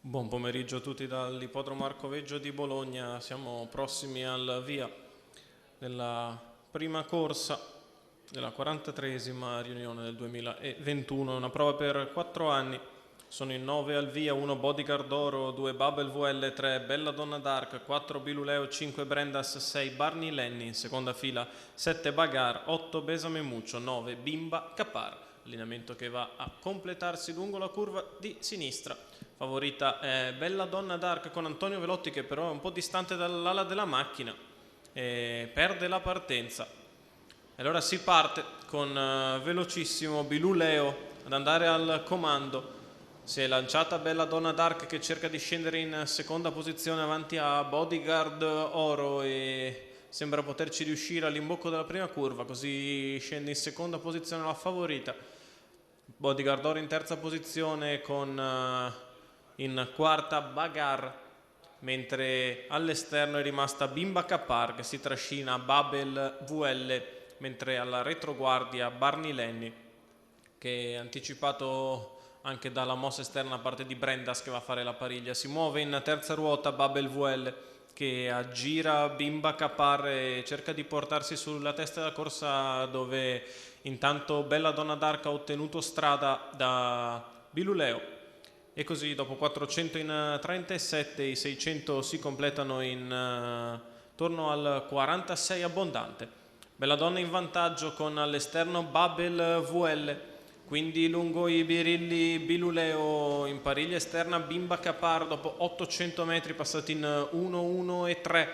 Buon pomeriggio a tutti dall'Ippodromo Arcoveggio di Bologna. Siamo prossimi al via della prima corsa della 43esima riunione del 2021. Una prova per 4 anni. Sono in 9 al via: 1 Bodyguard Oro, 2 Babel VL, 3 Bella Donna Dark, 4 Biluleo, 5 Brendas, 6 Barney Lenny, in seconda fila 7 Bagar, 8 Besame Muccio, 9 Bimba Capar. Allineamento che va a completarsi lungo la curva di sinistra. Favorita è Bella Donna Dark con Antonio Velotti, che però è un po' distante dall'ala della macchina e perde la partenza. E allora si parte con velocissimo Biluleo ad andare al comando. Si è lanciata Bella Donna Dark, che cerca di scendere in seconda posizione avanti a Bodyguard Oro e sembra poterci riuscire all'imbocco della prima curva, così scende in seconda posizione la favorita. Bodyguard Oro in terza posizione con in quarta Bagar, mentre all'esterno è rimasta Bimba Capar, che si trascina Babel VL, mentre alla retroguardia Barney Lenny, che è anticipato anche dalla mossa esterna a parte di Brendas, che va a fare la pariglia. Si muove in terza ruota Babel VL, che aggira Bimba Capar e cerca di portarsi sulla testa della corsa, dove intanto Bella Donna Dark ha ottenuto strada da Biluleo. E così dopo 400 in 37 i 600 si completano in torno al 46 abbondante. Bella Donna in vantaggio con all'esterno Babel VL, quindi lungo i birilli Biluleo, in pariglia esterna Bimba Capar dopo 800 metri passati in 1-1 e 3.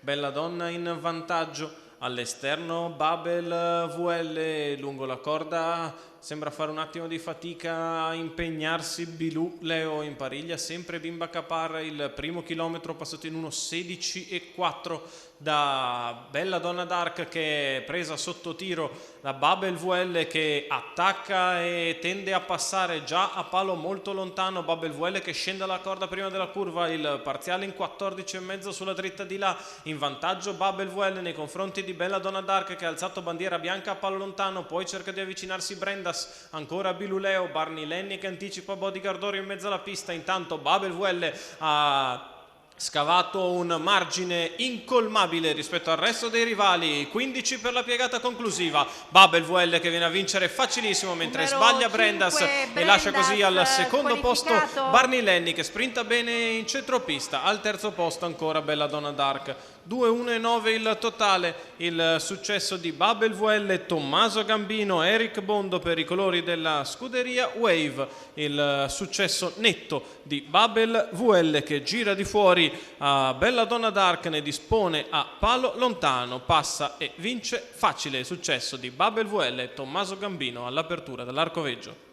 Bella Donna in vantaggio, all'esterno Babel VL, lungo la corda sembra fare un attimo di fatica a impegnarsi Biluleo, in pariglia sempre Bimba Capar, il primo chilometro passato in 1:16 e 4 da Bella Donna Dark, che è presa sotto tiro da Babel VL, che attacca e tende a passare già a palo molto lontano. Babel VL che scende alla corda prima della curva, il parziale in 14,5 sulla dritta di là, in vantaggio Babel VL nei confronti di Bella Donna Dark, che ha alzato bandiera bianca a palo lontano. Poi cerca di avvicinarsi Brendas, ancora Biluleo, Barney Lenny che anticipa Bodyguard Oro in mezzo alla pista. Intanto Babel VL ha scavato un margine incolmabile rispetto al resto dei rivali, 15 per la piegata conclusiva. Babel VL che viene a vincere facilissimo, mentre sbaglia Brendas e lascia così al secondo posto Barney Lenny, che sprinta bene in centropista. Al terzo posto ancora Bella Donna Dark. 2-1-9 il totale, il successo di Babel VL, Tommaso Gambino, Eric Bondo per i colori della scuderia Wave. Il successo netto di Babel VL, che gira di fuori a Bella Donna Dark, ne dispone a palo lontano, passa e vince facile. Il successo di Babel VL e Tommaso Gambino all'apertura dell'Arcoveggio.